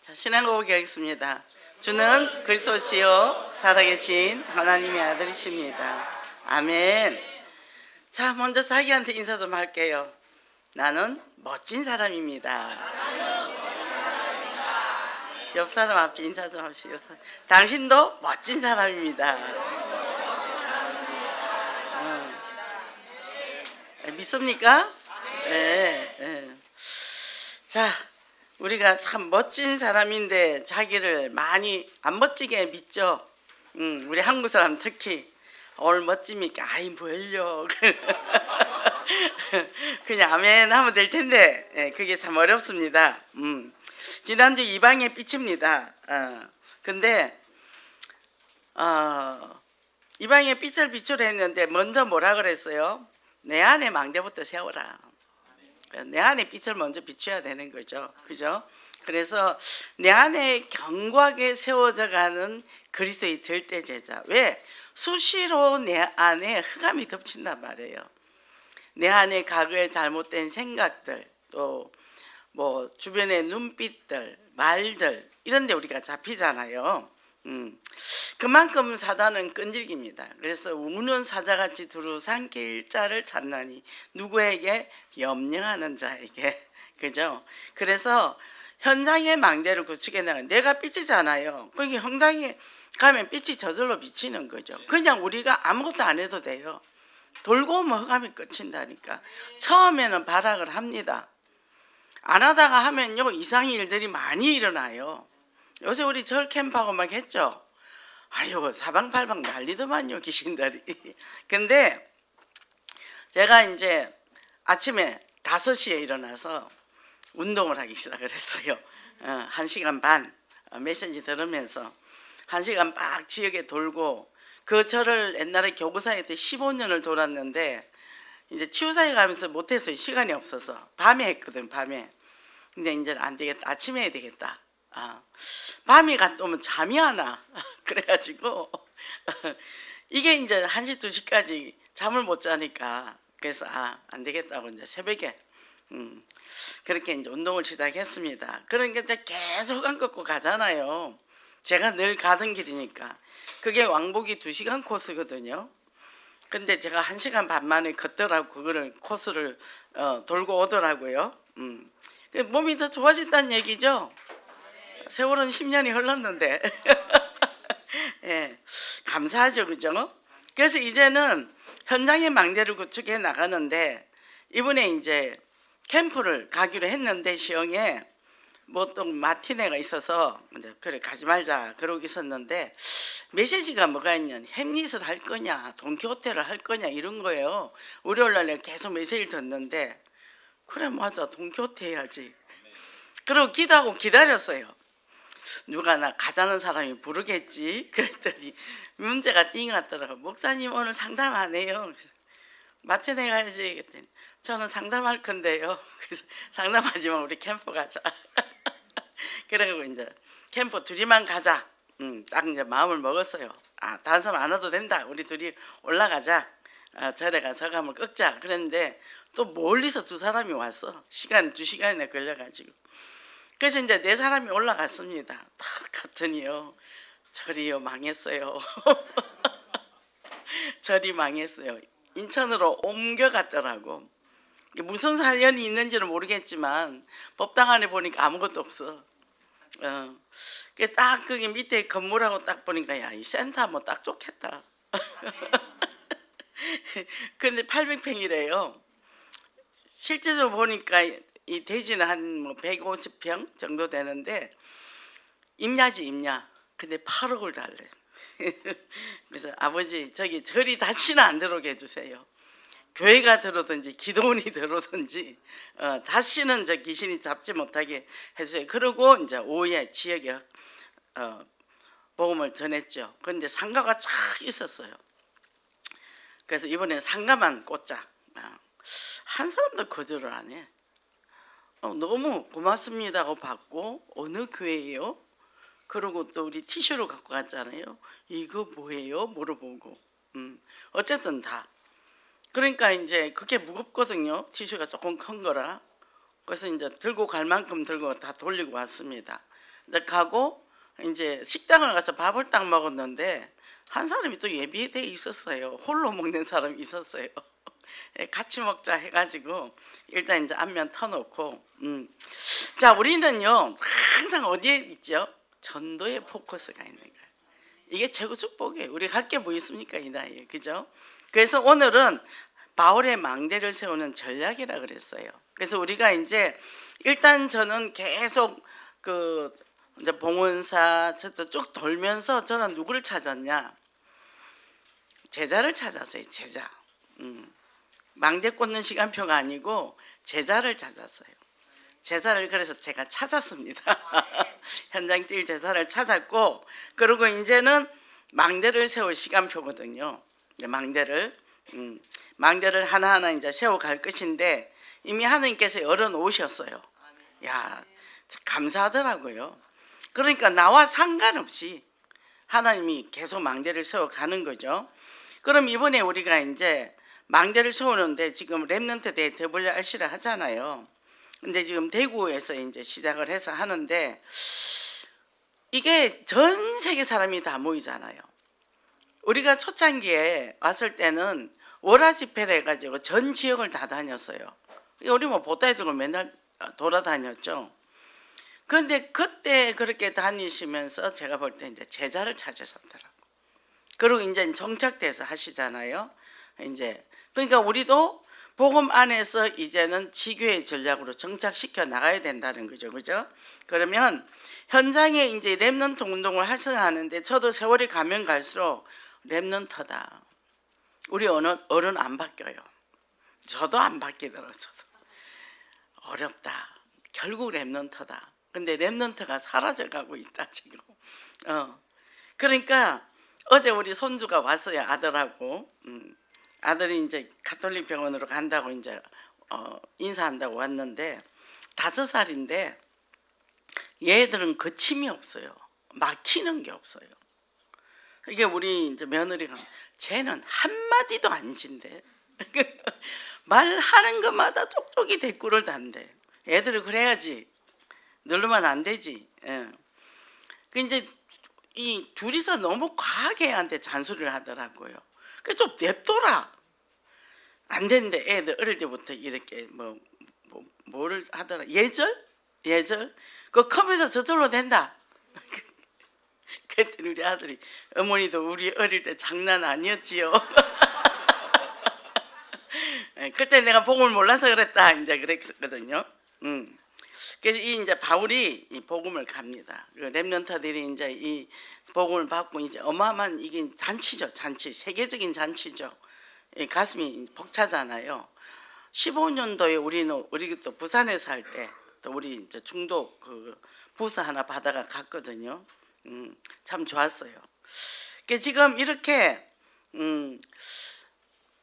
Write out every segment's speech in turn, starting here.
자, 신앙고백 하겠습니다. 주는 그리스도시요 살아계신 하나님의 아들이십니다. 아멘. 자, 먼저 자기한테 인사 좀 할게요. 나는 멋진 사람입니다. 옆 사람 앞에 인사 좀 합시다. 당신도 멋진 사람입니다. 믿습니까? 네. 자, 우리가 참 멋진 사람인데 자기를 많이 안 멋지게 믿죠. 우리 한국 사람 특히 오늘 멋집니까? 아이 뭘요? 그냥 아멘 하면 될 텐데 그게 참 어렵습니다. 지난주 이방의 빛입니다. 근데 이방의 빛을 비추려 했는데 먼저 뭐라 그랬어요? 내 안에 망대부터 세워라. 내 안에 빛을 먼저 비춰야 되는 거죠. 그죠? 그래서 내 안에 견고하게 세워져 가는 그리스도의 절대 제자. 왜? 수시로 내 안에 흑암이 덮친단 말이에요. 내 안에 과거의 잘못된 생각들, 또 뭐 주변의 눈빛들, 말들 이런 데 우리가 잡히잖아요. 그만큼 사단은 끈질깁니다. 그래서 우는 사자같이 두루 삼킬 자를 찾나니 누구에게? 염려하는 자에게. 그죠? 그래서 현장의 망대를 구축해 나가는, 내가 빛이잖아요. 그러니까 현장에 가면 빛이 저절로 비치는 거죠. 그냥 우리가 아무것도 안 해도 돼요. 돌고 오면 흑암이 끝인다니까. 처음에는 발악을 합니다. 안 하다가 하면요 이상한 일들이 많이 일어나요. 요새 우리 절 캠프하고 막 했죠. 아유 사방팔방 난리더만요 귀신들이. 근데 제가 이제 아침에 5시에 일어나서 운동을 하기 시작을 했어요. 1시간 반 메시지 들으면서 1시간 막 지역에 돌고, 그 절을 옛날에 교구사에 때 15년을 돌았는데 이제 치유사에 가면서 못했어요. 시간이 없어서. 밤에 했거든, 밤에. 근데 이제 안 되겠다. 아침에 해야 되겠다. 밤에 갔다 오면 잠이 안 와. 그래가지고 이게 이제 1시, 2시까지 잠을 못 자니까, 그래서 안 되겠다고 이제 새벽에 그렇게 이제 운동을 시작했습니다. 그러니까 이제 계속 안 걷고 가잖아요. 제가 늘 가던 길이니까. 그게 왕복이 2시간 코스거든요. 근데 제가 1시간 반 만에 걷더라고. 그거를 코스를 돌고 오더라고요. 몸이 더 좋아진다는 얘기죠. 세월은 10년이 흘렀는데 예, 감사하죠, 그죠? 그래서 이제는 현장의 망대를 구축해 나가는데, 이번에 이제 캠프를 가기로 했는데 시흥에 뭐 또 마티네가 있어서 이제 그래 가지 말자 그러고 있었는데, 메시지가 뭐가 있냐, 햄릿을 할 거냐 돈키호테를 할 거냐 이런 거예요. 월요일날 내가 계속 메시지를 듣는데, 그래 맞아 돈키호테 해야지. 그리고 기도하고 기다렸어요. 누가 나 가자는 사람이 부르겠지. 그랬더니 문제가 띵 왔더라고. 목사님 오늘 상담 안 해요. 마티네 가야지. 그랬더니 저는 상담할 건데요. 그래서 상담하지 마, 우리 캠프 가자. 그래가지고 이제 캠프 둘이만 가자. 딱 이제 마음을 먹었어요. 다른 사람 안 와도 된다. 우리 둘이 올라가자. 절에 가 저거 한번 꺾자. 그랬는데 또 멀리서 2사람이 왔어. 시간 2시간이나 걸려가지고. 그래서 이제 4사람이 올라갔습니다. 딱 갔더니요, 절이요 망했어요. 절이 망했어요. 인천으로 옮겨갔더라고. 무슨 사연이 있는지는 모르겠지만 법당 안에 보니까 아무것도 없어. 딱 거기 밑에 건물하고 딱 보니까 야, 이 센터 뭐 딱 좋겠다. 근데 800평이래요. 실제적으로 보니까 이 대지는 한 뭐 150평 정도 되는데, 임야지 임야. 근데 8억을 달래. 그래서 아버지 저기 절이 다시는 안 들어오게 해주세요. 교회가 들어오든지 기도원이 들어오든지 다시는 저 귀신이 잡지 못하게 해주세요. 그러고 이제 오후에 지역에 복음을 전했죠. 그런데 상가가 쫙 있었어요. 그래서 이번에 상가만 꽂자. 한 사람도 거절을 안 해. 너무 고맙습니다 하고 받고, 어느 교회예요? 그러고 또 우리 티슈를 갖고 갔잖아요. 이거 뭐예요? 물어보고. 어쨌든 다. 그러니까 이제 그게 무겁거든요. 티슈가 조금 큰 거라. 그래서 이제 들고 갈 만큼 들고 다 돌리고 왔습니다. 이제 가고 이제 식당을 가서 밥을 딱 먹었는데 한 사람이 또 예비돼 있었어요. 홀로 먹는 사람이 있었어요. 같이 먹자 해가지고 일단 이제 앞면 터놓고 자, 우리는요 항상 어디에 있죠? 전도에 포커스가 있는 거예요. 이게 최고 축복이에요. 우리 갈 게 뭐 있습니까 이 나이에, 그죠? 그래서 오늘은 바울의 망대를 세우는 전략이라 그랬어요. 그래서 우리가 이제 일단 저는 계속 그 이제 봉헌사 쭉 돌면서 저는 누구를 찾았냐? 제자를 찾았어요. 제자. 망대 꽂는 시간표가 아니고 제자를 찾았어요. 제자를 그래서 제가 찾았습니다. 현장 뛸 제자를 찾았고, 그리고 이제는 망대를 세울 시간표거든요. 망대를 하나하나 이제 세워갈 것인데 이미 하나님께서 열어 놓으셨어요. 야, 감사하더라고요. 그러니까 나와 상관없이 하나님이 계속 망대를 세워가는 거죠. 그럼 이번에 우리가 이제 망대를 세우는데 지금 렘넌트 대 WRC를 하잖아요. 근데 지금 대구에서 이제 시작을 해서 하는데 이게 전 세계 사람이 다 모이잖아요. 우리가 초창기에 왔을 때는 월화 집회를 해가지고 전 지역을 다 다녔어요. 우리 뭐 보따리 들고 맨날 돌아다녔죠. 그런데 그때 그렇게 다니시면서 제가 볼 때 이제 제자를 찾으셨더라고. 그리고 이제 정착돼서 하시잖아요. 이제 그러니까 우리도 복음 안에서 이제는 지교의 전략으로 정착시켜 나가야 된다는 거죠, 그죠? 그러면 현장에 이제 렘넌트 운동을 활성화하는데 저도 세월이 가면 갈수록 렘넌트다. 우리 어른 안 바뀌어요. 저도 안 바뀌더라고요. 저도 어렵다. 결국 렘넌트다. 근데 렘넌트가 사라져가고 있다 지금. 그러니까 어제 우리 손주가 왔어요. 아들하고. 아들이 이제 가톨릭 병원으로 간다고 이제 인사한다고 왔는데 5살인데 얘들은 거침이 없어요. 막히는 게 없어요. 이게 우리 이제 며느리가 쟤는 한마디도 안 진대. 말하는 것마다 똑똑히 대꾸를 단대. 애들이 그래야지. 누르면 안 되지. 예. 그 이제 이 둘이서 너무 과하게 애한테 잔소리를 하더라고요. 그래서 좀 냅둬라. 안 된대. 애들 어릴 때부터 이렇게 뭐를 하더라. 예절? 그거 커면서 저절로 된다. 그랬더니 우리 아들이 어머니도 우리 어릴 때 장난 아니었지요. 그때 내가 복음을 몰라서 그랬다. 이제 그랬거든요. 그래서 이제 바울이 이 복음을 갑니다. 그 렘넌트들이 이제 이 복음을 받고 이제 어마어마한 이게 잔치죠, 잔치, 세계적인 잔치죠. 가슴이 벅차잖아요. 15년도에 우리 또 부산에 살 때 또 우리 이제 중도 그 부서 하나 받아가 갔거든요. 참 좋았어요. 지금 이렇게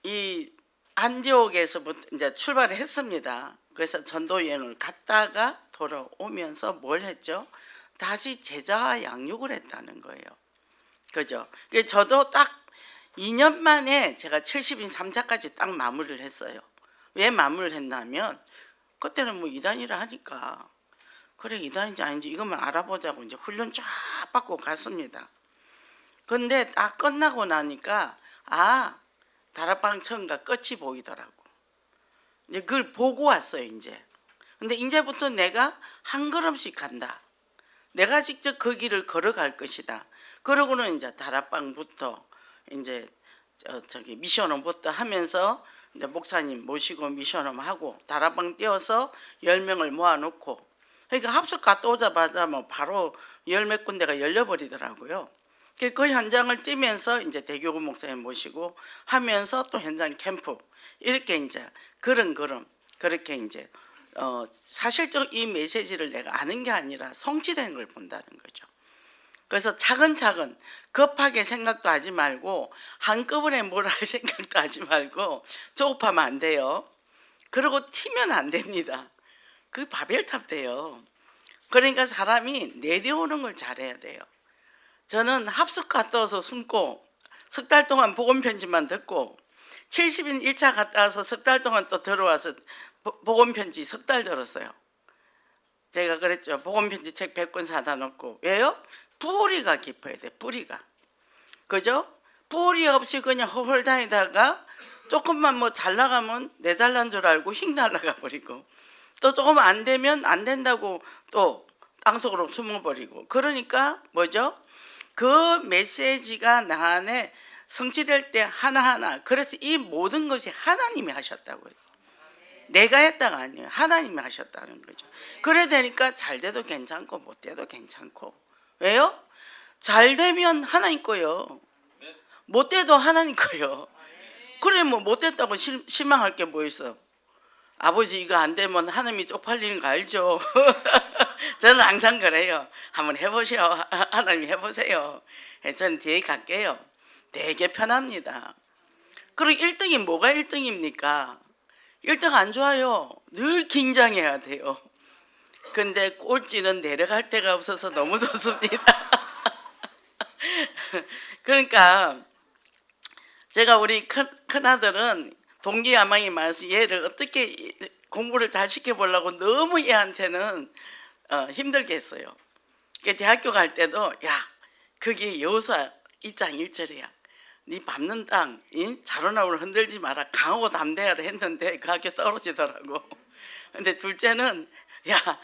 이 안디옥에서부터 이제 출발을 했습니다. 그래서 전도 여행을 갔다가 돌아오면서 뭘 했죠? 다시 제자 양육을 했다는 거예요. 그죠? 저도 딱 2년 만에 제가 70인 3자까지 딱 마무리를 했어요. 왜 마무리를 했냐면 그때는 뭐 이단이라 하니까 그래 이단인지 아닌지 이것만 알아보자고 이제 훈련 쫙 받고 갔습니다. 근데 딱 끝나고 나니까 다락방 처음과 끝이 보이더라고. 이제 그걸 보고 왔어요 이제. 근데 이제부터 내가 한 걸음씩 간다. 내가 직접 그 길을 걸어갈 것이다. 그러고는 이제 다락방부터 이제 저기 미션홈부터 하면서 이제 목사님 모시고 미션홈 하고 다락방 띄워서 10명을 모아놓고 그러니까 합숙 갔다 오자마자 뭐 바로 10몇 군데가 열려버리더라고요. 그 현장을 뛰면서 이제 대교구 목사님 모시고 하면서 또 현장 캠프 이렇게 이제 그렇게 이제 사실적 이 메시지를 내가 아는 게 아니라 성취되는 걸 본다는 거죠. 그래서 차근차근 급하게 생각도 하지 말고 한꺼번에 뭘 할 생각도 하지 말고 조급하면 안 돼요. 그리고 튀면 안 됩니다. 그게 바벨탑 돼요. 그러니까 사람이 내려오는 걸 잘해야 돼요. 저는 합숙 갔다 와서 숨고 석 달 동안 복음 편지만 듣고 70인 1차 갔다 와서 석 달 동안 또 들어와서 복음 편지 석 달 들었어요. 제가 그랬죠. 복음편지 책 100권 사다 놓고. 왜요? 뿌리가 깊어야 돼. 뿌리가. 그죠? 뿌리 없이 그냥 헐 다니다가 조금만 뭐 잘 나가면 내 잘난 줄 알고 휙 날아가 버리고, 또 조금 안 되면 안 된다고 또 땅속으로 숨어버리고. 그러니까 뭐죠? 그 메시지가 나 안에 성취될 때 하나하나, 그래서 이 모든 것이 하나님이 하셨다고요. 내가 했다가 아니에요. 하나님이 하셨다는 거죠. 그래 되니까 잘 돼도 괜찮고 못 돼도 괜찮고. 왜요? 잘 되면 하나님 거요. 못 돼도 하나님 거요. 그래 뭐 못 됐다고 실망할 게 뭐 있어. 아버지 이거 안 되면 하나님이 쪽팔리는 거 알죠? 저는 항상 그래요. 한번 해보시오. 하나님 해보세요. 저는 뒤에 갈게요. 되게 편합니다. 그리고 1등이 뭐가 1등입니까? 1등 안 좋아요. 늘 긴장해야 돼요. 근데 꼴찌는 내려갈 데가 없어서 너무 좋습니다. 그러니까 제가 우리 큰아들은 동기야망이 많아서 얘를 어떻게 공부를 잘 시켜보려고 너무 얘한테는 힘들게 했어요. 대학교 갈 때도 야 그게 여호수아 2장 1절이야. 네 밟는 땅 자로나무를 흔들지 마라. 강하고 담대하라 했는데 그 학교 떨어지더라고. 근데 둘째는 야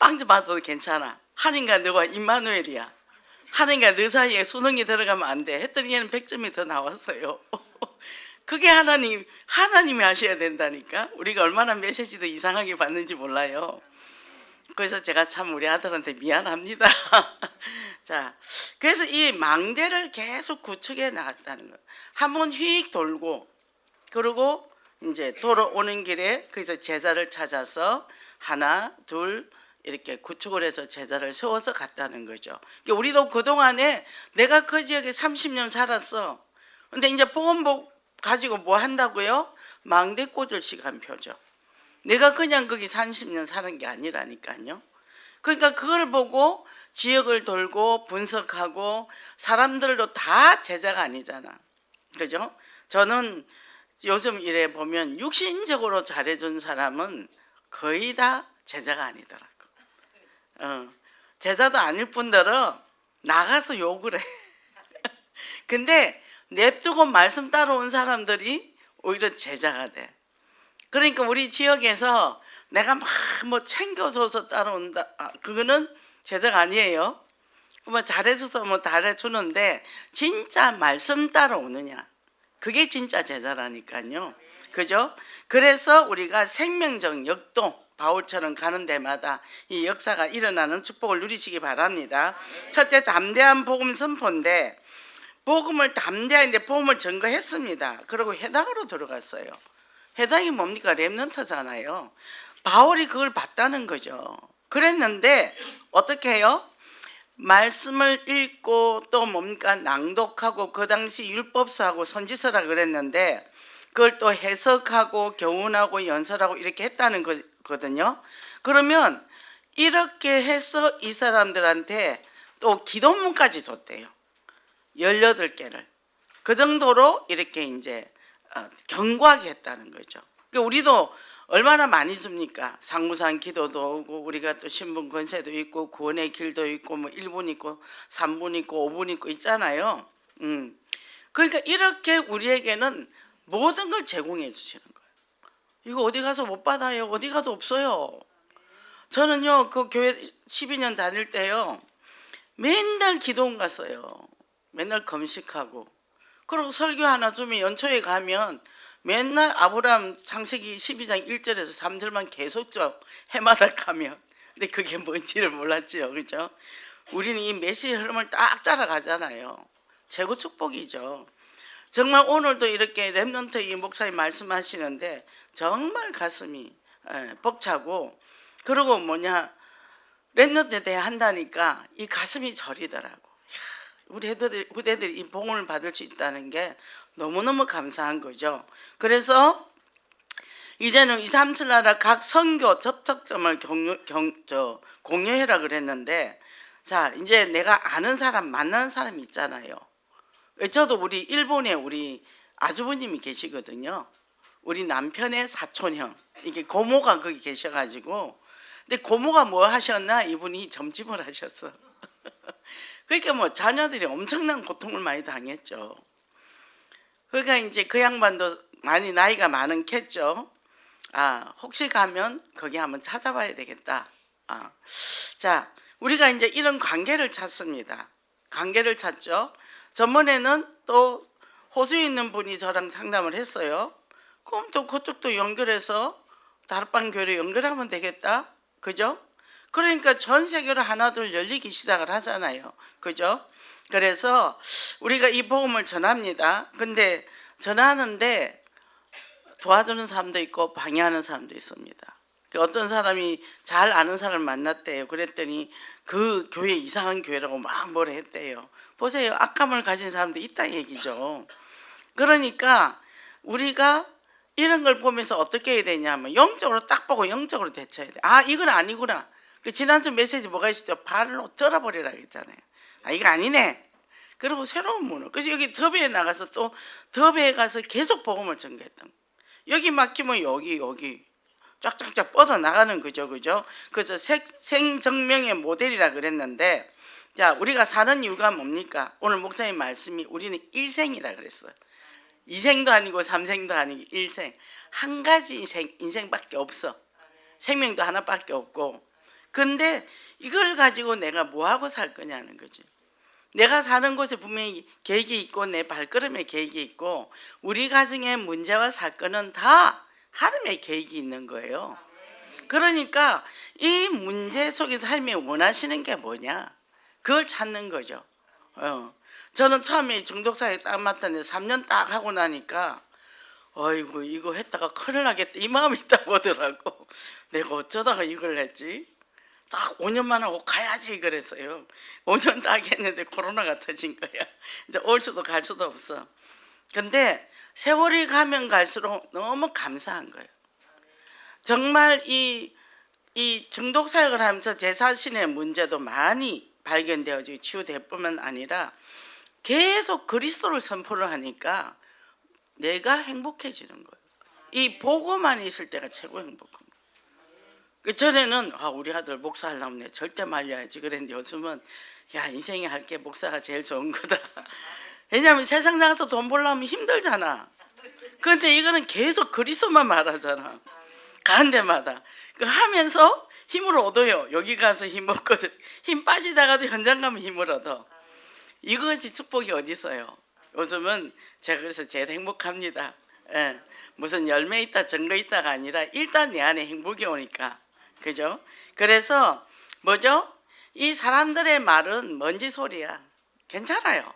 빵 좀 받아도 괜찮아. 하나님과 너가 임마누엘이야. 하나님과 너 사이에 수능이 들어가면 안 돼. 했더니 얘는 100점이 더 나왔어요. 그게 하나님이 하셔야 된다니까. 우리가 얼마나 메시지도 이상하게 받는지 몰라요. 그래서 제가 참 우리 아들한테 미안합니다. 자, 그래서 이 망대를 계속 구축해 나갔다는 거예요. 한번 휙 돌고, 그리고 이제 돌아오는 길에 그래서 제자를 찾아서 하나, 둘 이렇게 구축을 해서 제자를 세워서 갔다는 거죠. 그러니까 우리도 그동안에 내가 그 지역에 30년 살았어. 근데 이제 복음복 가지고 뭐 한다고요? 망대 꽂을 시간표죠. 내가 그냥 거기 30년 사는 게 아니라니까요. 그러니까 그걸 보고 지역을 돌고 분석하고, 사람들도 다 제자가 아니잖아. 그죠? 저는 요즘 이래 보면 육신적으로 잘해준 사람은 거의 다 제자가 아니더라고. 제자도 아닐 뿐더러 나가서 욕을 해. 근데 냅두고 말씀 따라온 사람들이 오히려 제자가 돼. 그러니까 우리 지역에서 내가 막 뭐 챙겨줘서 따라온다, 그거는 제자가 아니에요. 뭐 잘해줘서 뭐 잘해주는데 진짜 말씀 따라오느냐, 그게 진짜 제자라니까요. 그죠? 그래서 우리가 생명적 역동, 바울처럼 가는 데마다 이 역사가 일어나는 축복을 누리시기 바랍니다. 첫째, 담대한 복음 선포인데, 복음을 담대한데 복음을 증거했습니다. 그리고 해당으로 들어갔어요. 해당이 뭡니까? 렘넌트잖아요. 바울이 그걸 봤다는 거죠. 그랬는데 어떻게 해요? 말씀을 읽고 또 뭡니까? 낭독하고, 그 당시 율법서하고 선지서라 그랬는데 그걸 또 해석하고 교훈하고 연설하고 이렇게 했다는 거거든요. 그러면 이렇게 해서 이 사람들한테 또 기도문까지 줬대요. 18개를. 그 정도로 이렇게 이제 견고하게 했다는 거죠. 그러니까 우리도 얼마나 많이 줍니까? 상무상 기도도 오고, 우리가 또 신분 권세도 있고, 구원의 길도 있고, 뭐 1분 있고 3분 있고 5분 있고 있잖아요. 그러니까 이렇게 우리에게는 모든 걸 제공해 주시는 거예요. 이거 어디 가서 못 받아요. 어디 가도 없어요. 저는요 그 교회 12년 다닐 때요 맨날 기도원 갔어요. 맨날 검식하고, 그리고 설교 하나 주면 연초에 가면 맨날 아브라함 창세기 12장 1절에서 3절만 계속 줘. 해마다 가면. 근데 그게 뭔지를 몰랐죠. 그죠? 우리는 이 메시지 흐름을 딱 따라가잖아요. 최고 축복이죠. 정말 오늘도 이렇게 렘넌트 이 목사님 말씀하시는데 정말 가슴이 벅차고, 그리고 뭐냐, 렘넌트에 대해 한다니까 이 가슴이 저리더라고. 우리 후대들이 이 복음을 받을 수 있다는 게 너무너무 감사한 거죠. 그래서 이제는 2, 3일 나라 각 선교 접촉점을 공유해라 그랬는데, 자 이제 내가 아는 사람, 만나는 사람이 있잖아요. 저도 우리 일본에 우리 아주버님이 계시거든요. 우리 남편의 사촌형, 이게 고모가 거기 계셔가지고 근데 고모가 뭐 하셨나? 이분이 점집을 하셨어. 그러니까 뭐 자녀들이 엄청난 고통을 많이 당했죠. 그러니까 이제 그 양반도 많이 나이가 많은겠죠. 아, 혹시 가면 거기 한번 찾아봐야 되겠다. 아, 자, 우리가 이제 이런 관계를 찾습니다. 관계를 찾죠. 전번에는 또 호주에 있는 분이 저랑 상담을 했어요. 그럼 또 그쪽도 연결해서 다락방 교회로 연결하면 되겠다. 그죠? 그러니까 전 세계로 하나둘 열리기 시작을 하잖아요. 그죠? 그래서 우리가 이 복음을 전합니다. 근데 전하는데 도와주는 사람도 있고 방해하는 사람도 있습니다. 어떤 사람이 잘 아는 사람을 만났대요. 그랬더니 그 교회 이상한 교회라고 막 뭐라 했대요. 보세요. 악감을 가진 사람도 있다 얘기죠. 그러니까 우리가 이런 걸 보면서 어떻게 해야 되냐면 영적으로 딱 보고 영적으로 대처해야 돼. 아, 이건 아니구나. 지난주 메시지 뭐가 있었죠? 발로 들어버리라 했잖아요. 아, 이거 아니네. 그리고 새로운 문을. 그래서 여기 더베에 나가서 또 더베에 가서 계속 복음을 전개했던 거예요. 여기 막히면 여기 쫙쫙쫙 뻗어 나가는 거죠. 그죠? 그래서 생정명의 모델이라 그랬는데, 자, 우리가 사는 이유가 뭡니까? 오늘 목사님 말씀이 우리는 일생이라 그랬어요. 2생도 아니고 3생도 아니고 1생. 한 가지 인생밖에 없어. 생명도 하나밖에 없고. 근데 이걸 가지고 내가 뭐하고 살 거냐는 거지. 내가 사는 곳에 분명히 계획이 있고 내 발걸음에 계획이 있고 우리 가정의 문제와 사건은 다 하나님의 계획이 있는 거예요. 그러니까 이 문제 속에서 하나님이 원하시는 게 뭐냐? 그걸 찾는 거죠. 저는 처음에 중독사에 딱 맡았는데 3년 딱 하고 나니까 어이구 이거 했다가 큰일 나겠다 이 마음이 딱 오더라고. 내가 어쩌다가 이걸 했지? 딱 5년만 하고 가야지 그랬어요. 5년 딱 했는데 코로나가 터진 거야. 이제 올 수도 갈 수도 없어. 근데 세월이 가면 갈수록 너무 감사한 거예요. 정말 이 중독 사역을 하면서 제 자신의 문제도 많이 발견되어지고 치유될 뿐만 아니라 계속 그리스도를 선포를 하니까 내가 행복해지는 거예요. 이 보고만 있을 때가 최고 행복한 거예요. 그 전에는 우리 아들 목사 하려면 내가 절대 말려야지 그랬는데 요즘은 야 인생에 할 게 목사가 제일 좋은 거다. 왜냐하면 세상 나가서 돈 벌려면 힘들잖아. 그런데 이거는 계속 그리스도만 말하잖아. 가는 데마다 그 하면서 힘을 얻어요. 여기 가서 힘 얻거든. 힘 빠지다가도 현장 가면 힘을 얻어. 이것이 축복이 어디 있어요. 요즘은 제가 그래서 제일 행복합니다. 예. 무슨 열매 있다 증거 있다가 아니라 일단 내 안에 행복이 오니까. 그죠? 그래서 뭐죠? 이 사람들의 말은 먼지 소리야. 괜찮아요.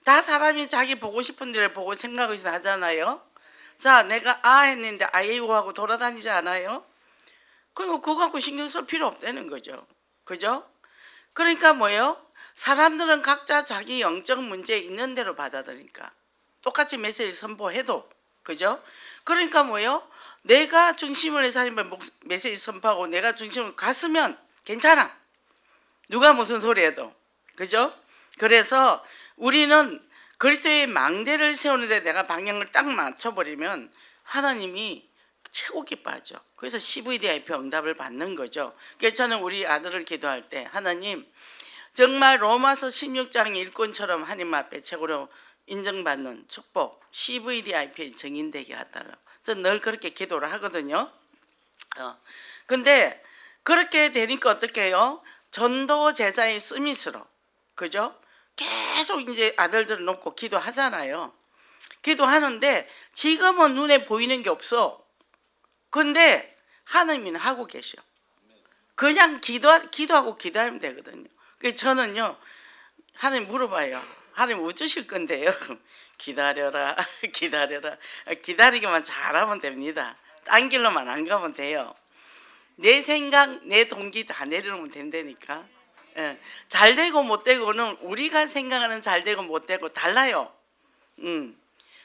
다 사람이 자기 보고 싶은 데를 보고 생각을 하잖아요. 자, 내가 했는데 아이고 하고 돌아다니지 않아요? 그리고 그거 갖고 신경 쓸 필요 없다는 거죠. 그죠? 그러니까 뭐예요? 사람들은 각자 자기 영적 문제 있는 대로 받아들이니까 똑같이 메시지 선포해도. 그죠? 그러니까 뭐예요? 내가 중심을 해서 하나님의 메시지 선포하고 내가 중심을 갔으면 괜찮아. 누가 무슨 소리 해도. 그죠? 그래서 우리는 그리스도의 망대를 세우는데 내가 방향을 딱 맞춰버리면 하나님이 최고 기뻐하죠. 그래서 CVDIP 응답을 받는 거죠. 그래서 저는 우리 아들을 기도할 때 하나님 정말 로마서 16장 일꾼처럼 하나님 앞에 최고로 인정받는 축복 CVDIP의 증인되게 하다가 저는 늘 그렇게 기도를 하거든요. 근데 그렇게 되니까 어떻게 해요? 전도 제자의 쓰미스로. 그죠? 계속 이제 아들들을 놓고 기도하잖아요. 기도하는데 지금은 눈에 보이는 게 없어. 근데 하나님은 하고 계셔. 그냥 기도하고 기다리면 되거든요. 그래서 저는요, 하나님 물어봐요. 하나님 어쩌실 건데요? 기다려라, 기다려라. 기다리기만 잘하면 됩니다. 딴 길로만 안 가면 돼요. 내 생각, 내 동기 다 내려놓으면 된다니까. 잘 되고 못 되고는 우리가 생각하는 잘 되고 못 되고 달라요.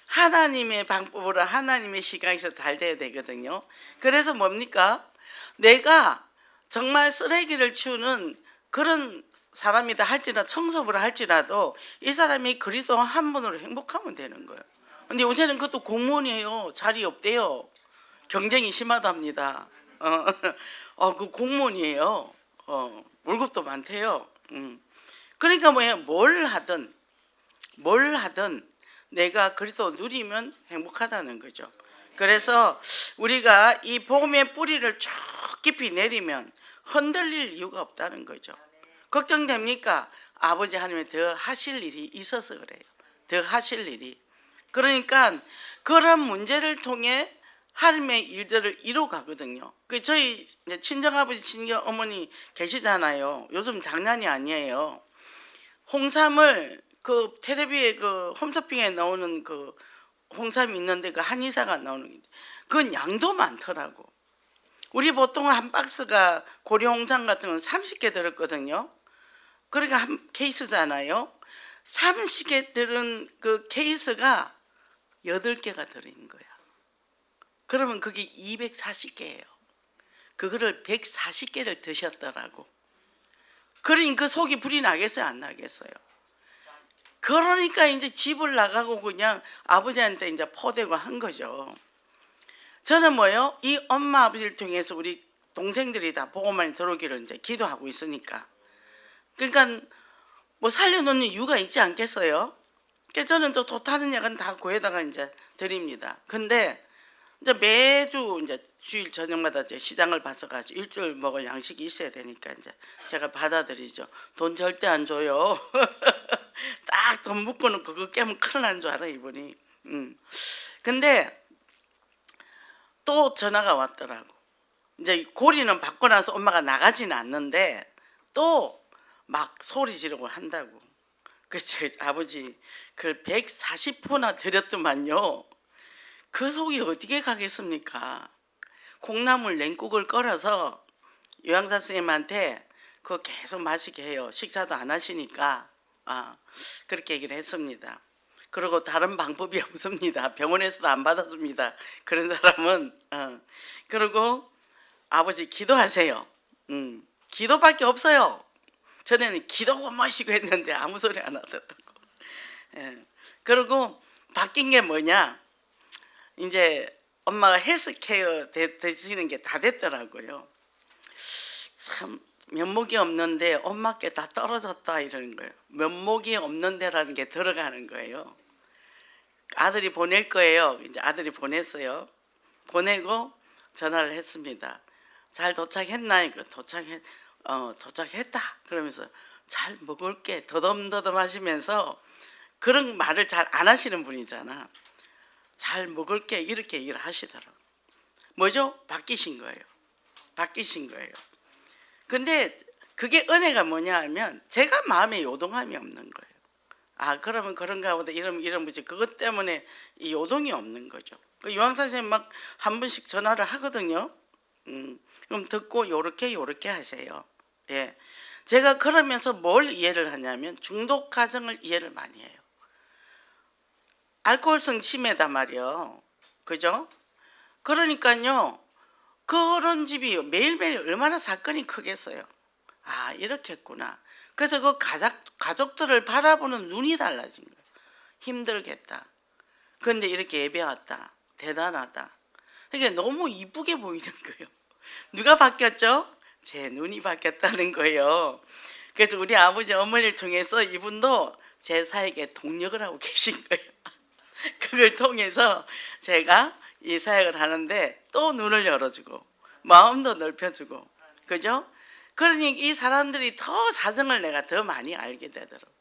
하나님의 방법으로 하나님의 시각에서 잘 돼야 되거든요. 그래서 뭡니까? 내가 정말 쓰레기를 치우는 그런 사람이다 할지라도 청소부를 할지라도 이 사람이 그리스도 한 분으로 행복하면 되는 거예요. 근데 요새는 그것도 공무원이에요. 자리 없대요. 경쟁이 심하답니다. 그 공무원이에요. 월급도 많대요. 그러니까 뭐예요? 뭘 하든 내가 그래도 누리면 행복하다는 거죠. 그래서 우리가 이 복음의 뿌리를 쭉 깊이 내리면 흔들릴 이유가 없다는 거죠. 걱정됩니까? 아버지 하나님이 더 하실 일이 있어서 그래요. 더 하실 일이. 그러니까 그런 문제를 통해 하나님의 일들을 이루어가거든요. 저희 친정아버지 친정어머니 계시잖아요. 요즘 장난이 아니에요. 홍삼을 그 텔레비에 그 홈쇼핑에 나오는 그 홍삼이 있는데 그 한의사가 나오는 게 그건 양도 많더라고. 우리 보통 한 박스가 고리 홍삼 같은 건 30개 들었거든요. 그러니까 한 케이스잖아요. 30개 들은 그 케이스가 8개가 들어있는 거야. 그러면 그게 240개예요. 그거를 140개를 드셨더라고. 그러니 그 속이 불이 나겠어요, 안 나겠어요? 그러니까 이제 집을 나가고 그냥 아버지한테 이제 포대고 한 거죠. 저는 뭐요? 이 엄마 아버지를 통해서 우리 동생들이 다 복음만이 들어오기를 이제 기도하고 있으니까. 그러니까 뭐 살려놓는 이유가 있지 않겠어요? 그러니까 저는 또 좋다는 약은 다 구해다가 이제 드립니다. 근데 이제 매주 이제 주일 저녁마다 이제 시장을 봐서 가지고 일주일 먹을 양식이 있어야 되니까 이제 제가 받아들이죠. 돈 절대 안 줘요. 딱 돈 묶어놓고 그거 깨면 큰일 난 줄 알아 이분이. 근데 또 전화가 왔더라고. 이제 고리는 받고 나서 엄마가 나가지는 않는데 또 막 소리 지르고 한다고. 그래서 아버지 그걸 140포나 드렸더만요. 그 속이 어떻게 가겠습니까? 콩나물 냉국을 끓여서 요양사 선생님한테 그거 계속 마시게 해요. 식사도 안 하시니까. 그렇게 얘기를 했습니다. 그리고 다른 방법이 없습니다. 병원에서도 안 받아줍니다. 그런 사람은. 그리고 아버지 기도하세요. 기도밖에 없어요. 전에는 기도고 마시고 했는데 아무 소리 안 하더라고. 그리고 바뀐 게 뭐냐? 이제 엄마가 헬스케어 되시는 게 다 됐더라고요. 참 면목이 없는데 엄마께 다 떨어졌다 이러는 거예요. 면목이 없는 데라는 게 들어가는 거예요. 아들이 보낼 거예요. 이제 아들이 보냈어요. 보내고 전화를 했습니다. 잘 도착했나? 도착했다. 그러면서 잘 먹을게. 더듬더듬 하시면서 그런 말을 잘 안 하시는 분이잖아. 잘 먹을게 이렇게 얘기를 하시더라고. 뭐죠? 바뀌신 거예요. 바뀌신 거예요. 근데 그게 은혜가 뭐냐 하면 제가 마음에 요동함이 없는 거예요. 그러면 그런가 보다 이런 거지. 그것 때문에 이 요동이 없는 거죠. 요한사 선생님 막 한 번씩 전화를 하거든요. 그럼 듣고 요렇게 하세요. 예. 제가 그러면서 뭘 이해를 하냐면 중독 가정을 이해를 많이 해요. 알코올성 치매다 말이요. 그죠? 그러니까요. 그런 집이 매일매일 얼마나 사건이 크겠어요. 이렇게 했구나. 그래서 그 가족들을 바라보는 눈이 달라진 거예요. 힘들겠다. 그런데 이렇게 예배 왔다. 대단하다. 이게 너무 이쁘게 보이는 거예요. 누가 바뀌었죠? 제 눈이 바뀌었다는 거예요. 그래서 우리 아버지 어머니를 통해서 이분도 제 사역에 동력을 하고 계신 거예요. 그걸 통해서 제가 이 사역을 하는데 또 눈을 열어주고 마음도 넓혀주고, 그죠? 그러니 이 사람들이 더 사정을 내가 더 많이 알게 되더라고.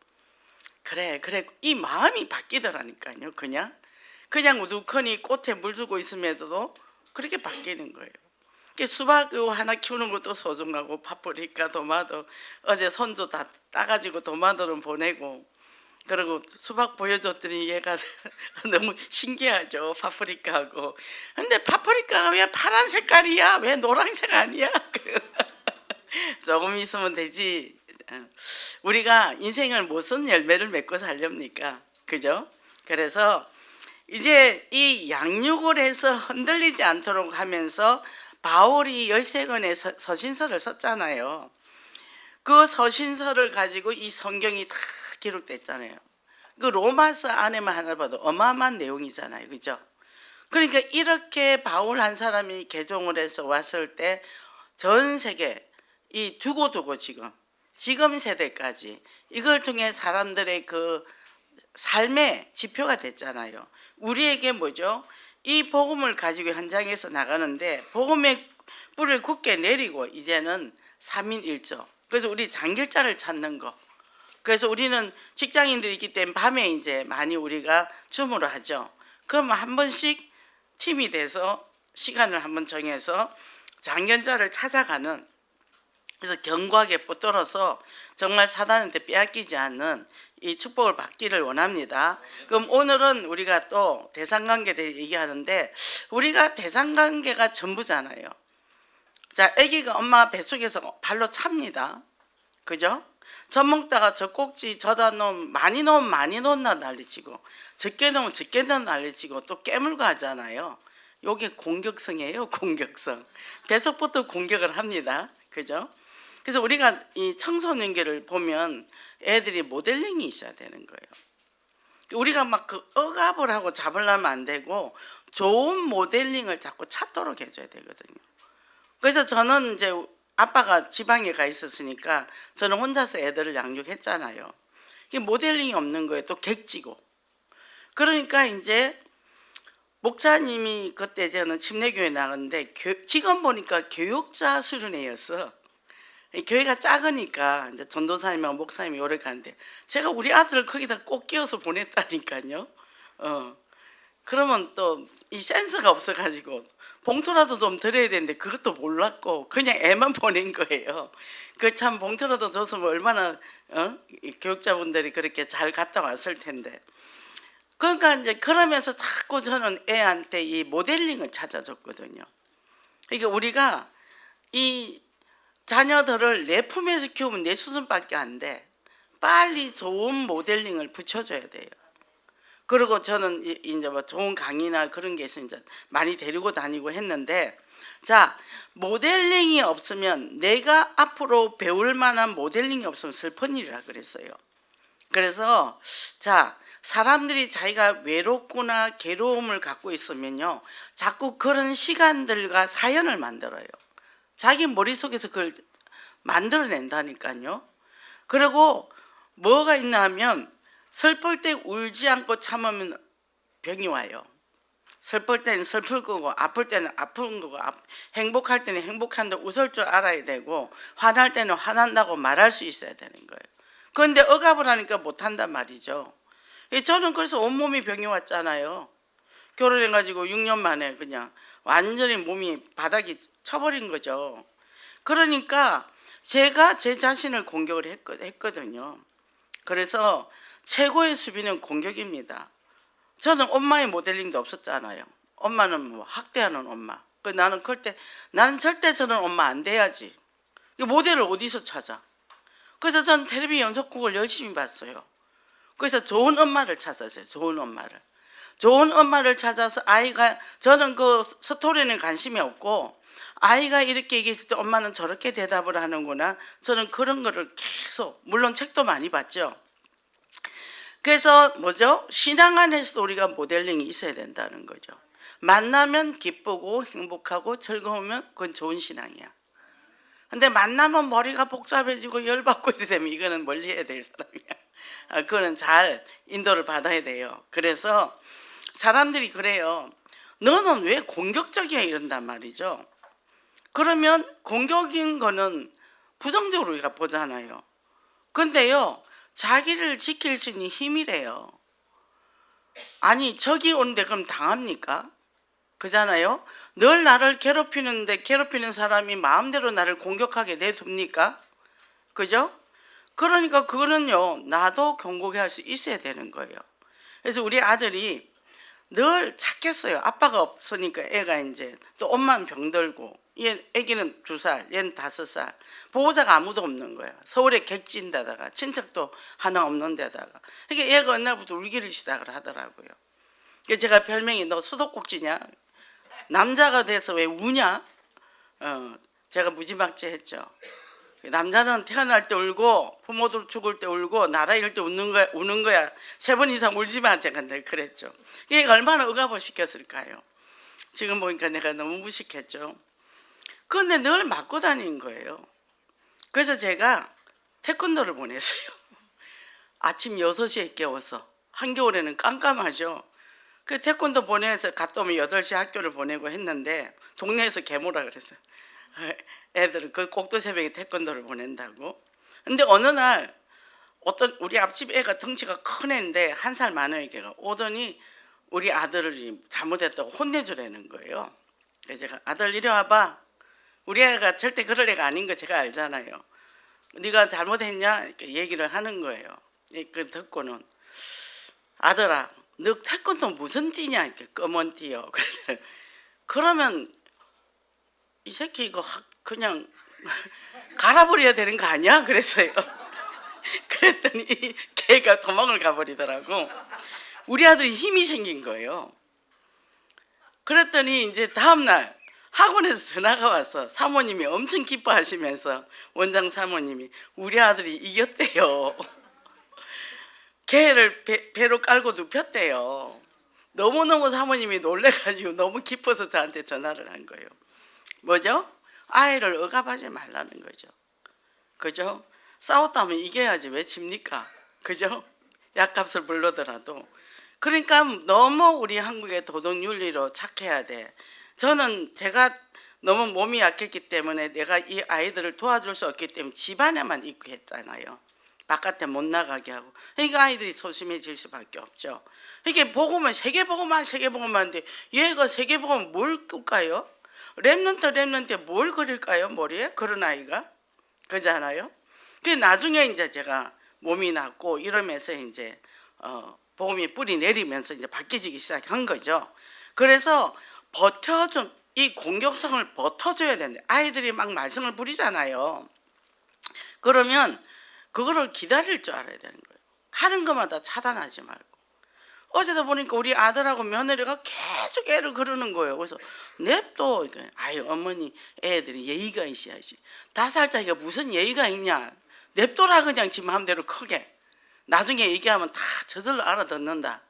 그래 이 마음이 바뀌더라니까요. 그냥 우두커니 꽃에 물 주고 있음에도 그렇게 바뀌는 거예요. 수박 하나 키우는 것도 소중하고 파프리카, 도마도 어제 손주 다 따가지고 도마도를 보내고, 그리고 수박 보여줬더니 얘가 너무 신기하죠. 파프리카하고. 근데 파프리카가 왜 파란 색깔이야? 왜 노란색 아니야? 조금 있으면 되지. 우리가 인생을 무슨 열매를 맺고 살렵니까? 그죠? 그래서 이제 이 양육을 해서 흔들리지 않도록 하면서 바울이 13권의 서신서를 썼잖아요. 그 서신서를 가지고 이 성경이 다 기록됐잖아요. 그 로마서 안에만 하나 봐도 어마어마한 내용이잖아요. 그죠? 그러니까 이렇게 바울 한 사람이 개종을 해서 왔을 때 전 세계 이 두고두고 지금 세대까지 이걸 통해 사람들의 그 삶의 지표가 됐잖아요. 우리에게 뭐죠? 이 복음을 가지고 현장에서 나가는데 복음의 뿔을 굳게 내리고 이제는 3인1조. 그래서 우리 장길자를 찾는 거. 그래서 우리는 직장인들이기 때문에 밤에 이제 많이 우리가 줌으로 하죠. 그러면 한 번씩 팀이 돼서 시간을 한번 정해서 장견자를 찾아가는, 그래서 견고하게 붙들어서 정말 사단한테 빼앗기지 않는 이 축복을 받기를 원합니다. 그럼 오늘은 우리가 또 대상관계에 대해 얘기하는데, 우리가 대상관계가 전부잖아요. 자, 아기가 엄마 뱃속에서 발로 찹니다. 그죠? 젖 먹다가 젖 꼭지 저다 놓으면 많이 놓으면 난리치고, 적게 놓으면 적게 넣으면 난리치고, 또 깨물고 하잖아요. 요게 공격성이에요. 공격성. 뱃속부터 공격을 합니다. 그죠? 그래서 우리가 이 청소년기를 보면 애들이 모델링이 있어야 되는 거예요. 우리가 막 그 억압을 하고 잡으려면 안 되고 좋은 모델링을 자꾸 찾도록 해줘야 되거든요. 그래서 저는 이제 아빠가 지방에 가 있었으니까 저는 혼자서 애들을 양육했잖아요. 이게 모델링이 없는 거예요. 또 객지고. 그러니까 이제 목사님이 그때 저는 침례교회 나갔는데 지금 보니까 교육자 수련회였어. 교회가 작으니까 이제 전도사님하고 목사님이 오래 가는데 제가 우리 아들을 거기다 꼭 끼워서 보냈다니까요. 그러면 또 이 센스가 없어가지고 봉투라도 좀 드려야 되는데 그것도 몰랐고 그냥 애만 보낸 거예요. 그 참 봉투라도 줬으면 얼마나 교육자분들이 그렇게 잘 갔다 왔을 텐데. 그러니까 이제 그러면서 자꾸 저는 애한테 이 모델링을 찾아줬거든요. 그러니까 우리가 이 자녀들을 내 품에서 키우면 내 수준밖에 안 돼. 빨리 좋은 모델링을 붙여줘야 돼요. 그리고 저는 이제 뭐 좋은 강의나 그런 게 있으면 이제 많이 데리고 다니고 했는데, 자, 모델링이 없으면 내가 앞으로 배울 만한 모델링이 없으면 슬픈 일이라 그랬어요. 그래서 자, 사람들이 자기가 외롭거나 괴로움을 갖고 있으면요, 자꾸 그런 시간들과 사연을 만들어요. 자기 머릿속에서 그걸 만들어낸다니까요. 그리고 뭐가 있나 하면 슬플 때 울지 않고 참으면 병이 와요. 슬플 때는 슬플 거고 아플 때는 아픈 거고 행복할 때는 행복한다고 웃을 줄 알아야 되고 화날 때는 화난다고 말할 수 있어야 되는 거예요. 그런데 억압을 하니까 못한단 말이죠. 저는 그래서 온몸이 병이 왔잖아요. 결혼해가지고 6년 만에 그냥 완전히 몸이 바닥이 쳐버린 거죠. 그러니까 제가 제 자신을 공격을 했거든요. 그래서 최고의 수비는 공격입니다. 저는 엄마의 모델링도 없었잖아요. 엄마는 뭐 학대하는 엄마. 나는 그럴 때 나는 절대 저는 엄마 안 돼야지. 모델을 어디서 찾아? 그래서 저는 텔레비 연속극을 열심히 봤어요. 그래서 좋은 엄마를 찾았어요. 좋은 엄마를 찾아서 아이가, 저는 그 스토리는 관심이 없고 아이가 이렇게 얘기했을 때 엄마는 저렇게 대답을 하는구나. 저는 그런 거를 계속, 물론 책도 많이 봤죠. 그래서 뭐죠? 신앙 안에서도 우리가 모델링이 있어야 된다는 거죠. 만나면 기쁘고 행복하고 즐거우면 그건 좋은 신앙이야. 근데 만나면 머리가 복잡해지고 열받고 이래 되면 이거는 멀리 해야 될 사람이야. 그거는 잘 인도를 받아야 돼요. 그래서 사람들이 그래요. 너는 왜 공격적이야 이런단 말이죠. 그러면 공격인 거는 부정적으로 우리가 보잖아요. 근데요, 자기를 지킬 수 있는 힘이래요. 아니, 적이 오는데 그럼 당합니까? 그잖아요. 늘 나를 괴롭히는데 괴롭히는 사람이 마음대로 나를 공격하게 내둡니까? 그죠? 그러니까 그거는요, 나도 경고해 할 수 있어야 되는 거예요. 그래서 우리 아들이 늘 착했어요. 아빠가 없으니까 애가 이제 또 엄마는 병들고, 애기는 2살, 얘는 5살. 보호자가 아무도 없는 거야. 서울에 객지인 데다가 친척도 하나 없는 데다가. 그러니까 얘가 옛날부터 울기를 시작을 하더라고요. 제가 별명이 너 수도꼭지냐? 남자가 돼서 왜 우냐? 제가 무지막지했죠. 남자는 태어날 때 울고 부모들 죽을 때 울고 나라 잃을 때 우는 거야. 3번 이상 울지 마. 제가 늘 그랬죠. 이게 얼마나 억압을 시켰을까요? 지금 보니까 내가 너무 무식했죠. 그런데 늘 맞고 다니는 거예요. 그래서 제가 태권도를 보냈어요. 아침 6시에 깨워서. 한겨울에는 깜깜하죠. 그 태권도 보내서 갔다 오면 8시 학교를 보내고 했는데 동네에서 개모라 그랬어요. 애들은 그 꼭두 새벽에 태권도를 보낸다고. 근데 어느 날 어떤 우리 앞집 애가 덩치가 큰 애인데 1살 많아요. 걔가 오더니 우리 아들을 잘못했다고 혼내주라는 거예요. 그래서 제가 아들 이리 와봐. 우리 애가 절대 그럴 애가 아닌 거 제가 알잖아요. 네가 잘못했냐 이렇게 얘기를 하는 거예요. 그 듣고는 아들아 너 태권도 무슨 띠냐 이렇게 검은 띠요. 그러면 이 새끼 이거 그냥 갈아버려야 되는 거 아니야? 그랬어요. 그랬더니 걔가 도망을 가버리더라고. 우리 아들이 힘이 생긴 거예요. 그랬더니 이제 다음날 학원에서 전화가 와서 사모님이 엄청 기뻐하시면서 원장 사모님이 우리 아들이 이겼대요. 걔를 배로 깔고 눕혔대요. 너무너무 사모님이 놀래가지고 너무 기뻐서 저한테 전화를 한 거예요. 뭐죠? 아이를 억압하지 말라는 거죠. 그죠? 싸웠다면 이겨야지 왜 집니까? 그죠? 약값을 물르더라도. 그러니까 너무 우리 한국의 도덕윤리로 착해야 돼. 저는 제가 너무 몸이 약했기 때문에 내가 이 아이들을 도와줄 수 없기 때문에 집안에만 있고 했잖아요. 바깥에 못 나가게 하고. 그러니까 아이들이 소심해질 수밖에 없죠. 이게 복음은 세계복음만 하는데 얘가 세계복음 뭘 끌까요? 랩런트 뭘 그릴까요? 머리에? 그런 아이가? 그잖아요. 그 나중에 이제 제가 몸이 낫고 이러면서 이제 복음이 뿌리 내리면서 이제 바뀌어지기 시작한 거죠. 그래서 이 공격성을 버텨줘야 되는데 아이들이 막 말썽을 부리잖아요. 그러면 그거를 기다릴 줄 알아야 되는 거예요. 하는 것마다 차단하지 말고. 어제도 보니까 우리 아들하고 며느리가 계속 애를 그러는 거예요. 그래서 냅둬. 아유 어머니 애들이 예의가 있어야지. 5살짜리가 무슨 예의가 있냐. 냅둬라 그냥 지 마음대로 크게. 나중에 얘기하면 다 저절로 알아듣는다.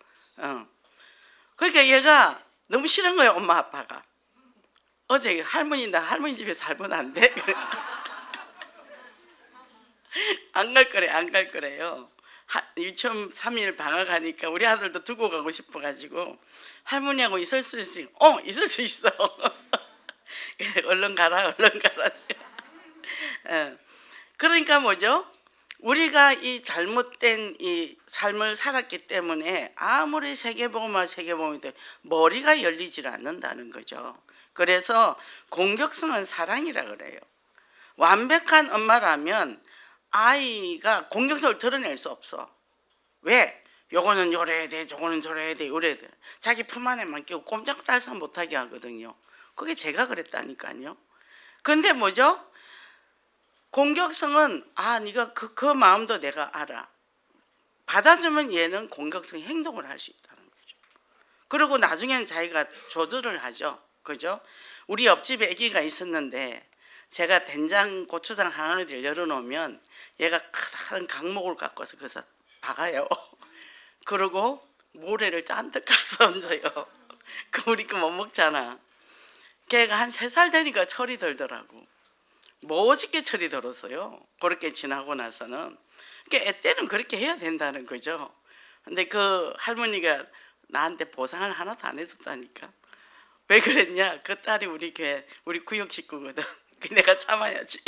그러니까 얘가 너무 싫은 거예요. 엄마 아빠가. 어제 할머니 집에 살면 안 돼? 안 갈 거래요. 유치원 3일 방학하니까 우리 아들도 두고 가고 싶어가지고 할머니하고 있을 수 있어. 있을 수 있어. 얼른 가라. 그러니까 뭐죠? 우리가 이 잘못된 이 삶을 살았기 때문에 아무리 세계복음이도 머리가 열리질 않는다는 거죠. 그래서 공격성은 사랑이라 그래요. 완벽한 엄마라면 아이가 공격성을 드러낼 수 없어. 왜? 요거는 요래야 돼, 저거는 저래야 돼, 요래야 돼. 자기 품 안에만 끼고 꼼짝달싹 못하게 하거든요. 그게 제가 그랬다니까요. 근데 뭐죠? 공격성은 네가 그 마음도 내가 알아. 받아주면 얘는 공격성 행동을 할 수 있다는 거죠. 그리고 나중에는 자기가 조절을 하죠. 그죠? 우리 옆집에 아기가 있었는데 제가 된장, 고추장 항아리를 열어놓으면 얘가 큰 강목을 갖고서 거기서 박아요. 그리고 모래를 잔뜩 가서 얹어요. 그 우리 거 못 먹잖아. 걔가 한 3살 되니까 철이 들더라고. 멋있게 철이 들었어요. 그렇게 지나고 나서는. 그러니까 애 때는 그렇게 해야 된다는 거죠. 근데 그 할머니가 나한테 보상을 하나도 안 해줬다니까. 왜 그랬냐? 그 딸이 우리 교회 우리 구역 식구거든. 내가 참아야지.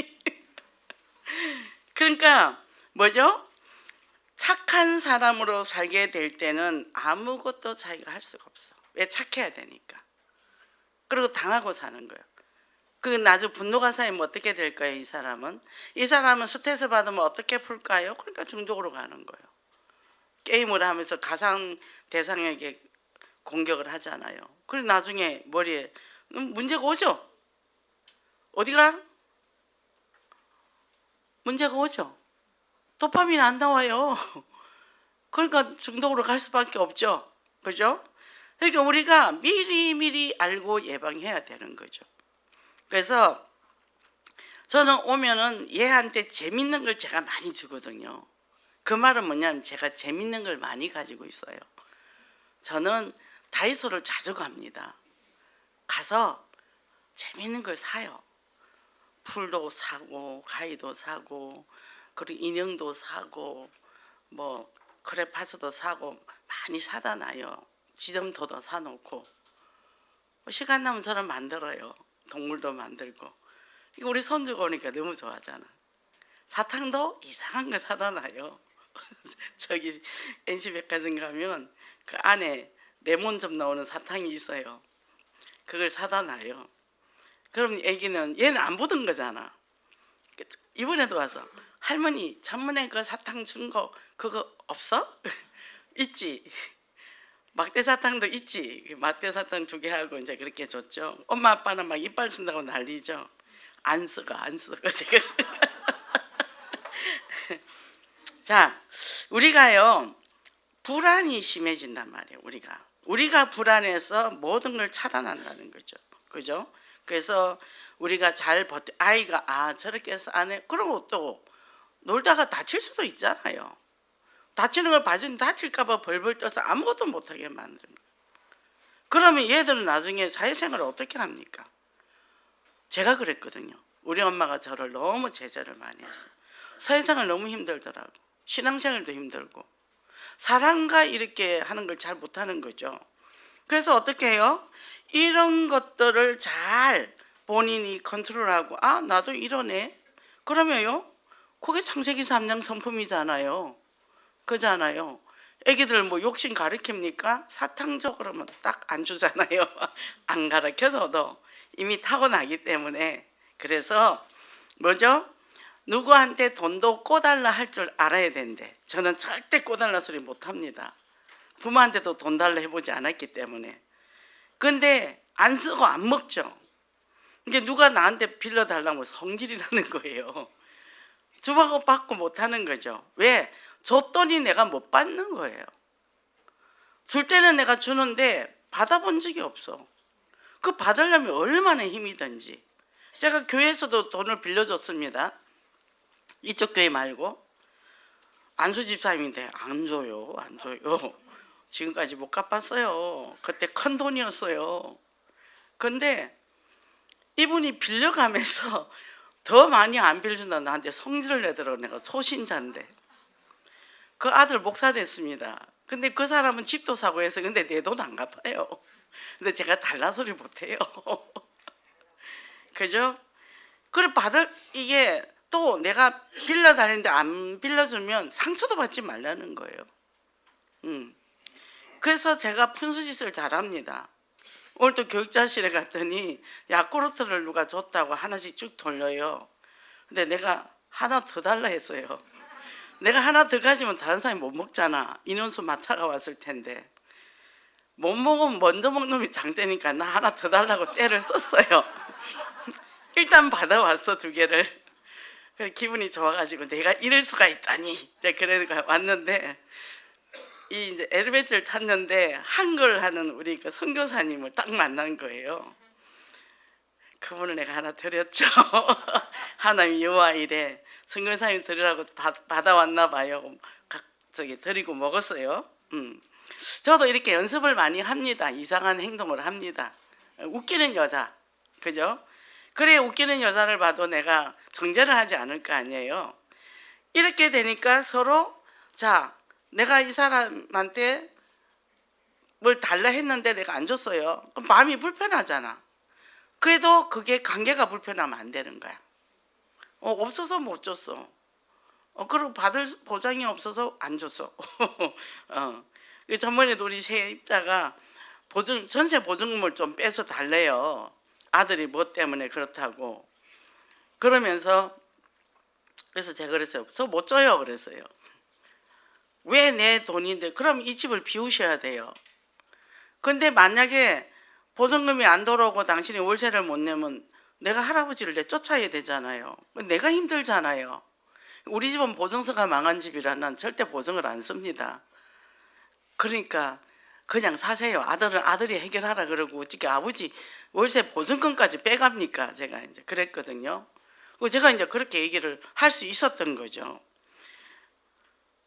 그러니까 뭐죠? 착한 사람으로 살게 될 때는 아무것도 자기가 할 수가 없어. 왜? 착해야 되니까. 그리고 당하고 사는 거예요. 그 나중에 분노가 쌓이면 어떻게 될까요? 이 사람은 스트레스 받으면 어떻게 풀까요? 그러니까 중독으로 가는 거예요. 게임을 하면서 가상 대상에게 공격을 하잖아요. 그리고 나중에 머리에 문제가 오죠. 어디가? 문제가 오죠. 도파민 안 나와요. 그러니까 중독으로 갈 수밖에 없죠. 그죠? 그러니까 우리가 미리 알고 예방해야 되는 거죠. 그래서 저는 오면은 얘한테 재밌는 걸 제가 많이 주거든요. 그 말은 뭐냐면 제가 재밌는 걸 많이 가지고 있어요. 저는 다이소를 자주 갑니다. 가서 재밌는 걸 사요. 풀도 사고 가위도 사고 그리고 인형도 사고 뭐 크레파스도 사고 많이 사다 놔요. 지점토도 사놓고 시간 나면 저는 만들어요. 동물도 만들고. 이거 우리 손주가 오니까 너무 좋아하잖아. 사탕도 이상한 거 사다 놔요. 저기 NC백화점 가면 그 안에 레몬즙 나오는 사탕이 있어요. 그걸 사다 놔요. 그럼 애기는 얘는 안 보던 거잖아. 이번에도 와서 할머니 전번에 그 사탕 준 거 그거 없어? 있지. 막대 사탕도 있지. 막대 사탕 2개 하고 이제 그렇게 줬죠. 엄마 아빠는 막 이빨 쓴다고 난리죠. 안 쓰고 지금. 자, 우리가요 불안이 심해진단 말이에요. 우리가 불안해서 모든 걸 차단한다는 거죠. 그죠? 그래서 우리가 잘 버텨 아이가 저렇게 해서 안 해. 그러고 또 놀다가 다칠 수도 있잖아요. 다치는 걸 봐주니 다칠까 봐 벌벌 떠서 아무것도 못하게 만드는 거예요. 그러면 얘들은 나중에 사회생활을 어떻게 합니까? 제가 그랬거든요. 우리 엄마가 저를 너무 제재를 많이 했어요. 사회생활 너무 힘들더라고. 신앙생활도 힘들고 사람과 이렇게 하는 걸 잘 못하는 거죠. 그래서 어떻게 해요? 이런 것들을 잘 본인이 컨트롤하고 나도 이러네. 그러면요 그게 창세기 3장 성품이잖아요. 그잖아요. 애기들 뭐 욕심 가르칩니까? 사탕 줘 그러면 딱 안 주잖아요. 안 가르쳐줘도 이미 타고나기 때문에. 그래서 뭐죠? 누구한테 돈도 꿔달라 할 줄 알아야 된대. 저는 절대 꿔달라 소리 못합니다. 부모한테도 돈 달라 해보지 않았기 때문에. 근데 안 쓰고 안 먹죠. 이제 누가 나한테 빌려달라면 성질이라는 거예요. 주고 받고 못하는 거죠. 왜? 줬더니 내가 못 받는 거예요. 줄 때는 내가 주는데 받아본 적이 없어. 그 받으려면 얼마나 힘이 든지. 제가 교회에서도 돈을 빌려줬습니다. 이쪽 교회 말고. 안수 집사님인데 안 줘요. 지금까지 못 갚았어요. 그때 큰 돈이었어요. 근데 이분이 빌려가면서 더 많이 안 빌려준다 나한테 성질을 내더라고. 내가 소신자인데. 그 아들 목사 됐습니다. 근데 그 사람은 집도 사고 해서 근데 내 돈 안 갚아요. 근데 제가 달라 소리 못해요. 그죠? 그래 이게 또 내가 빌려다니는데 안 빌려주면 상처도 받지 말라는 거예요. 그래서 제가 푼수짓을 잘합니다. 오늘 또 교육자실에 갔더니 야쿠르트를 누가 줬다고 하나씩 쭉 돌려요. 근데 내가 하나 더 달라 했어요. 내가 하나 더 가지면 다른 사람이 못 먹잖아. 인원수 마차가 왔을 텐데. 못 먹으면 먼저 먹는 놈이 장대니까 나 하나 더 달라고 떼를 썼어요. 일단 받아왔어 2개를. 그래 기분이 좋아가지고 내가 이럴 수가 있다니. 이제 그러니까 왔는데 이제 엘리베이터를 탔는데 한글 하는 우리 그 선교사님을 딱 만난 거예요. 그분을 내가 하나 드렸죠. 하나님 여호와 이래 선교사님 드리라고 받아왔나 봐요. 드리고 먹었어요. 저도 이렇게 연습을 많이 합니다. 이상한 행동을 합니다. 웃기는 여자, 그죠? 그래 웃기는 여자를 봐도 내가 정죄를 하지 않을 거 아니에요. 이렇게 되니까 서로 내가 이 사람한테 뭘 달라 했는데 내가 안 줬어요. 그럼 마음이 불편하잖아. 그래도 그게 관계가 불편하면 안 되는 거야. 없어서 못 줬어. 그리고 받을 보장이 없어서 안 줬어. 전번에도 우리 세입자가 전세 보증금을 좀 빼서 달래요. 아들이 뭐 때문에 그렇다고. 그러면서 그래서 제가 그랬어요. 저 못 줘요 그랬어요. 왜 내 돈인데 그럼 이 집을 비우셔야 돼요. 근데 만약에 보증금이 안 돌아오고 당신이 월세를 못 내면 내가 할아버지를 내쫓아야 되잖아요. 내가 힘들잖아요. 우리 집은 보증서가 망한 집이라 난 절대 보증을 안 씁니다. 그러니까 그냥 사세요. 아들이 해결하라 그러고 어떻게 아버지 월세 보증금까지 빼갑니까? 제가 이제 그랬거든요. 제가 이제 그렇게 얘기를 할 수 있었던 거죠.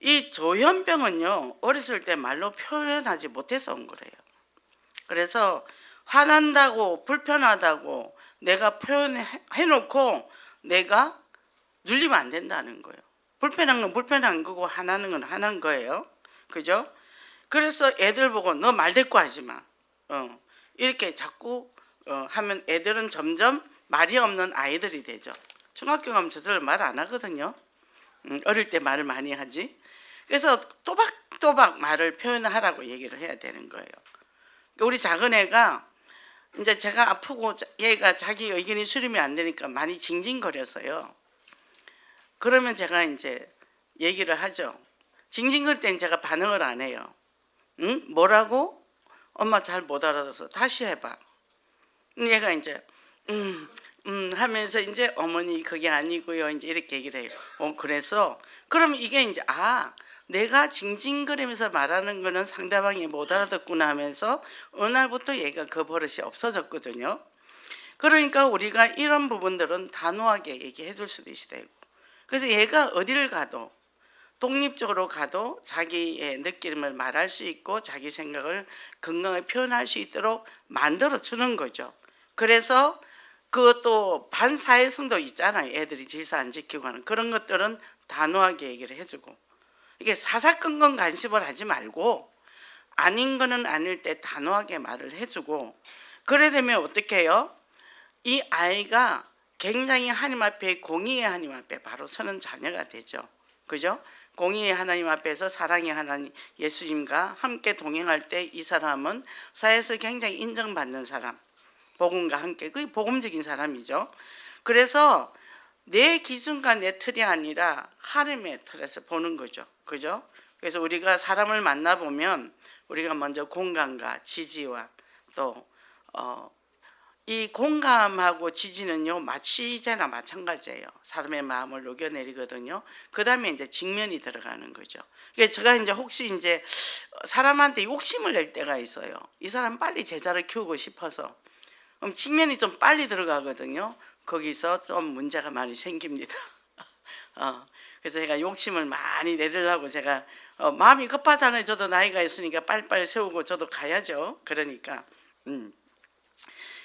이 조현병은요 어렸을 때 말로 표현하지 못해서 온 거래요. 그래서 화난다고 불편하다고 내가 표현해놓고 내가 눌리면 안 된다는 거예요. 불편한 건 불편한 거고 화나는 건 화난 거예요. 그죠? 그래서 애들 보고 너 말대꾸 하지 마. 이렇게 자꾸 하면 애들은 점점 말이 없는 아이들이 되죠. 중학교 가면 저절로 말 안 하거든요. 어릴 때 말을 많이 하지. 그래서 또박또박 말을 표현하라고 얘기를 해야 되는 거예요. 우리 작은 애가 이제 제가 아프고 얘가 자기 의견이 수렴이 안 되니까 많이 징징거려서요. 그러면 제가 이제 얘기를 하죠. 징징거릴 땐 제가 반응을 안 해요. 응? 뭐라고? 엄마 잘 못 알아들어서 다시 해봐. 얘가 이제 하면서 이제 어머니 그게 아니고요. 이제 이렇게 얘기를 해요. 그래서 그럼 이게 이제 내가 징징거리면서 말하는 거는 상대방이 못 알아듣구나 하면서 어느 날부터 얘가 그 버릇이 없어졌거든요. 그러니까 우리가 이런 부분들은 단호하게 얘기해 줄 수도 있어야 되고, 그래서 얘가 어디를 가도 독립적으로 가도 자기의 느낌을 말할 수 있고 자기 생각을 건강하게 표현할 수 있도록 만들어 주는 거죠. 그래서 그것도 반사회성도 있잖아요. 애들이 질서 안 지키고 하는 그런 것들은 단호하게 얘기를 해주고, 이게 사사건건 간섭을 하지 말고 아닌 거는 아닐 때 단호하게 말을 해주고, 그래 되면 어떻게 해요? 이 아이가 굉장히 하나님 앞에 공의의 하나님 앞에 바로 서는 자녀가 되죠. 그죠? 공의의 하나님 앞에서 사랑의 하나님 예수님과 함께 동행할 때 이 사람은 사회에서 굉장히 인정받는 사람, 복음과 함께 그게 복음적인 사람이죠. 그래서 내 기준과 내 틀이 아니라 하나님의 틀에서 보는 거죠. 그죠? 그래서 우리가 사람을 만나보면 우리가 먼저 공감과 지지와 또 이 공감하고 지지는요 마취제나 마찬가지예요. 사람의 마음을 녹여내리거든요. 그 다음에 이제 직면이 들어가는 거죠. 그러니까 제가 이제 혹시 이제 사람한테 욕심을 낼 때가 있어요. 이 사람 빨리 제자를 키우고 싶어서. 그럼 직면이 좀 빨리 들어가거든요. 거기서 좀 문제가 많이 생깁니다. 그래서 제가 욕심을 많이 내리려고 제가 마음이 급하잖아요. 저도 나이가 있으니까 빨리빨리 세우고 저도 가야죠. 그러니까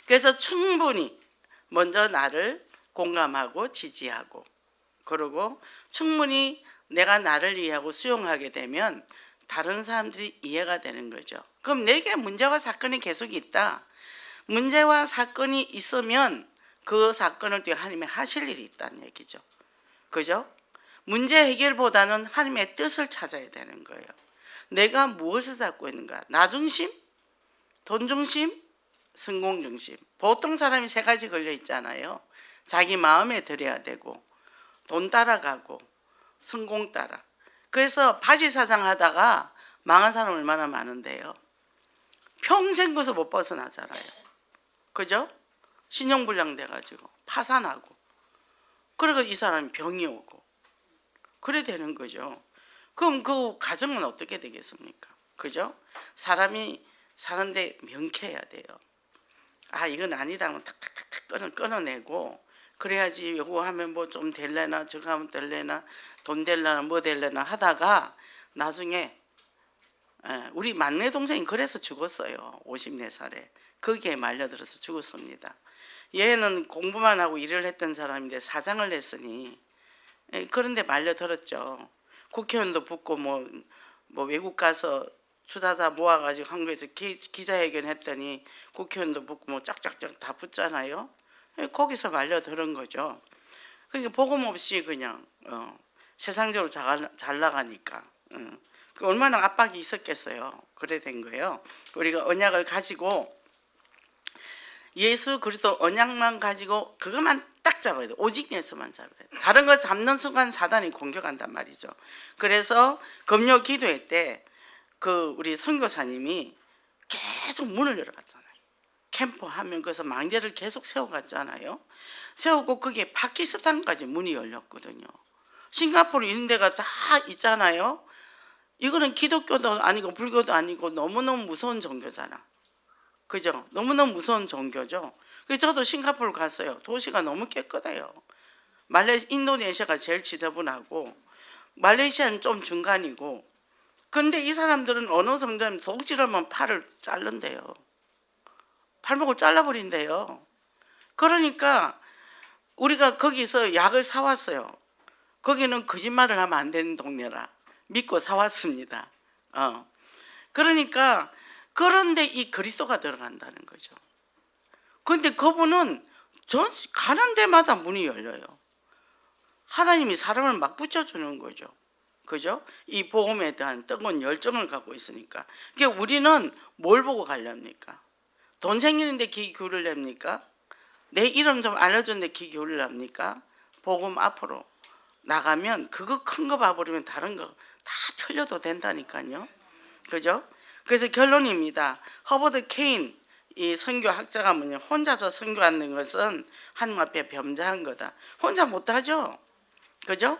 그래서 충분히 먼저 나를 공감하고 지지하고, 그리고 충분히 내가 나를 이해하고 수용하게 되면 다른 사람들이 이해가 되는 거죠. 그럼 내게 문제와 사건이 계속 있다. 문제와 사건이 있으면 그 사건을 뒤에 하나님이 하실 일이 있다는 얘기죠. 그죠? 문제 해결보다는 하나님의 뜻을 찾아야 되는 거예요. 내가 무엇을 갖고 있는가? 나 중심? 돈 중심? 성공 중심. 보통 사람이 세 가지 걸려 있잖아요. 자기 마음에 들여야 되고, 돈 따라가고, 성공 따라. 그래서 바지 사장하다가 망한 사람 얼마나 많은데요. 평생 거기서 못 벗어나잖아요. 그죠? 신용불량 돼가지고 파산하고, 그리고 이 사람이 병이 오고 그래 되는 거죠. 그럼 그 가정은 어떻게 되겠습니까? 그죠? 사람이 사는데 명쾌해야 돼요. 이건 아니다 하면 탁탁탁 끊어내고, 그래야지 이거 하면 뭐 좀 될래나 저거 하면 될래나 돈 될래나 뭐 될래나 하다가 나중에 우리 막내 동생이 그래서 죽었어요. 54살에 거기에 말려들어서 죽었습니다. 얘는 공부만 하고 일을 했던 사람인데 사장을 했으니 그런데 말려들었죠. 국회의원도 붙고 뭐 외국 가서 투자자 모아가지고 한국에서 기자회견 했더니 국회의원도 붙고 뭐 짝짝짝 다 붙잖아요. 거기서 말려들은 거죠. 그러니까 복음 없이 그냥 세상적으로 잘 나가니까 얼마나 압박이 있었겠어요. 그래 된 거예요. 우리가 언약을 가지고 예수 그리스도 언약만 가지고 그것만 딱 잡아야 돼. 오직 예수만 잡아야 돼. 다른 거 잡는 순간 사단이 공격한단 말이죠. 그래서 금요 기도회 때 우리 선교사님이 계속 문을 열어갔잖아요. 캠프 하면 그래서 망대를 계속 세워갔잖아요. 세우고 거기에 파키스탄까지 문이 열렸거든요. 싱가포르 이런 데가 다 있잖아요. 이거는 기독교도 아니고 불교도 아니고 너무너무 무서운 종교잖아. 그죠? 너무너무 무서운 종교죠. 그래서 저도 싱가포르 갔어요. 도시가 너무 깨끗해요. 인도네시아가 제일 지저분하고 말레이시아는 좀 중간이고, 근데 이 사람들은 어느 정도면 독질하면 팔을 자른대요. 발목을 잘라버린대요. 그러니까 우리가 거기서 약을 사왔어요. 거기는 거짓말을 하면 안 되는 동네라 믿고 사왔습니다. 그러니까 그런데 이 그리스도가 들어간다는 거죠. 그런데 그분은 전 가는 데마다 문이 열려요. 하나님이 사람을 막 붙여주는 거죠. 그죠? 이 복음에 대한 뜨거운 열정을 갖고 있으니까. 그러니까 우리는 뭘 보고 가렵니까? 돈 생기는데 귀 기울이랍니까? 내 이름 좀 알려줬는데 귀 기울이랍니까? 복음 앞으로 나가면 그거 큰 거 봐버리면 다른 거 다 틀려도 된다니까요. 그죠? 그래서 결론입니다. 허버드 케인 이 선교학자가 뭐냐, 혼자서 선교하는 것은 하나님 앞에 범죄한 거다. 혼자 못하죠. 그죠?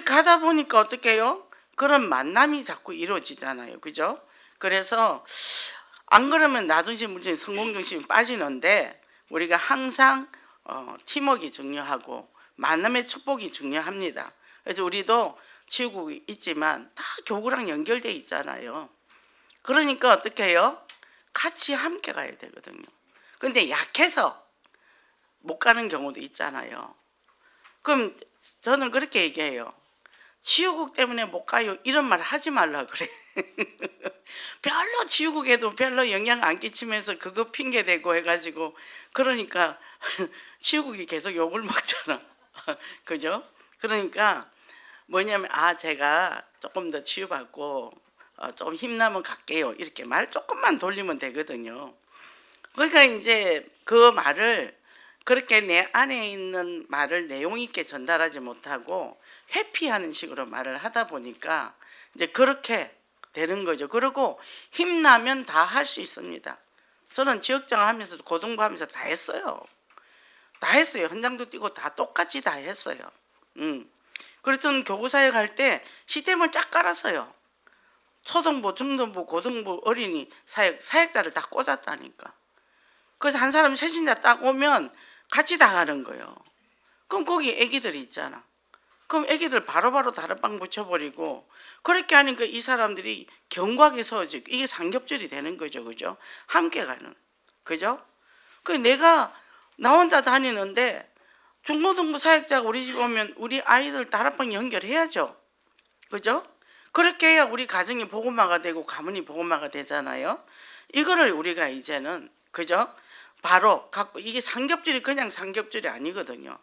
가다 보니까 어떻게 해요? 그런 만남이 자꾸 이루어지잖아요. 그죠? 그래서 안 그러면 나중심 물증 성공 중심이 빠지는데 우리가 항상 팀워크가 중요하고 만남의 축복이 중요합니다. 그래서 우리도 지구국이 있지만 다 교구랑 연결돼 있잖아요. 그러니까 어떻게 해요? 같이 함께 가야 되거든요. 근데 약해서 못 가는 경우도 있잖아요. 그럼 저는 그렇게 얘기해요. 지우국 때문에 못 가요 이런 말 하지 말라 그래. 별로 지우국에도 별로 영향 안 끼치면서 그거 핑계 대고 해가지고 그러니까 지우국이 계속 욕을 먹잖아. 그죠? 그러니까 뭐냐면 제가 조금 더 치유받고 좀 힘나면 갈게요 이렇게 말 조금만 돌리면 되거든요. 그러니까 이제 그 말을 그렇게 내 안에 있는 말을 내용 있게 전달하지 못하고 회피하는 식으로 말을 하다 보니까 이제 그렇게 되는 거죠. 그리고 힘나면 다 할 수 있습니다. 저는 지역장 하면서도 고등부하면서 다 했어요. 다 했어요. 현장도 뛰고 다 똑같이 다 했어요. 그래서 저는 교구사에 갈 때 시스템을 쫙 깔았어요. 초등부, 중등부, 고등부, 어린이, 사역자를 다 꽂았다니까. 그래서 한 사람 세신자 딱 오면 같이 다 가는 거예요. 그럼 거기 애기들이 있잖아. 그럼 애기들 바로바로 다른방 붙여버리고 그렇게 하니까 이 사람들이 경과하게 서지 이게 삼겹줄이 되는 거죠. 그죠? 함께 가는. 그죠? 그 내가 나 혼자 다니는데 중고등부 사역자가 우리 집 오면 우리 아이들 다락방 연결해야죠. 그죠? 그렇게 해야 우리 가정이 복음화가 되고 가문이 복음화가 되잖아요. 이거를 우리가 이제는 그죠? 바로 갖고 이게 삼겹줄이 그냥 삼겹줄이 아니거든요.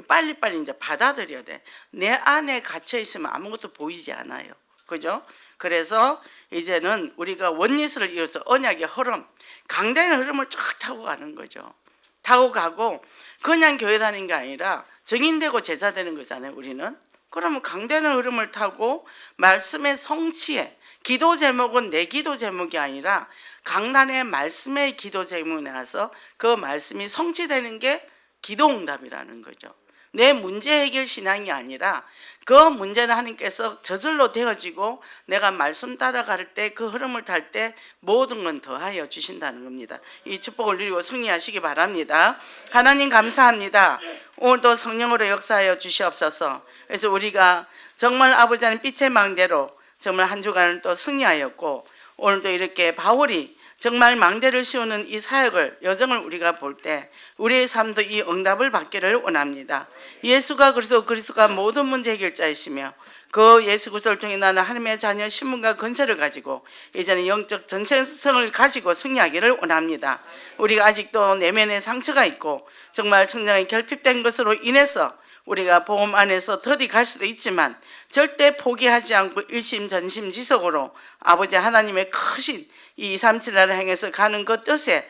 빨리빨리 이제 받아들여야 돼. 내 안에 갇혀 있으면 아무것도 보이지 않아요. 그죠? 그래서 이제는 우리가 원리스를 이어서 언약의 흐름, 강단의 흐름을 쫙 타고 가는 거죠. 타고 가고 그냥 교회 다니는 게 아니라 증인되고 제자 되는 거잖아요. 우리는. 그러면 강단의 흐름을 타고 말씀의 성취에 기도 제목은 내 기도 제목이 아니라 강단의 말씀의 기도 제목에 나와서 그 말씀이 성취되는 게 기도응답이라는 거죠. 내 문제 해결 신앙이 아니라 그 문제는 하나님께서 저절로 되어지고 내가 말씀 따라갈 때 그 흐름을 탈 때 모든 건 더하여 주신다는 겁니다. 이 축복을 누리고 승리하시기 바랍니다. 하나님 감사합니다. 오늘도 성령으로 역사하여 주시옵소서. 그래서 우리가 정말 아버지 하나님 빛의 망대로 정말 한 주간을 또 승리하였고 오늘도 이렇게 바울이 정말 망대를 씌우는 이 사역을 여정을 우리가 볼 때 우리의 삶도 이 응답을 받기를 원합니다. 예수가 그리스도가 모든 문제 해결자이시며 그 예수 그리스도를 통해 나는 하나님의 자녀 신분과 건세를 가지고 이제는 영적 전체성을 가지고 승리하기를 원합니다. 우리가 아직도 내면에 상처가 있고 정말 성장이 결핍된 것으로 인해서 우리가 복음 안에서 더디 갈 수도 있지만 절대 포기하지 않고 일심전심지속으로 아버지 하나님의 크신 이 237나를 향해서 가는 그 뜻에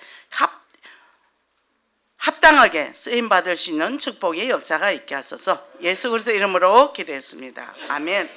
합당하게 쓰임받을 수 있는 축복의 역사가 있게 하소서. 예수 그리스도 이름으로 기도했습니다. 아멘.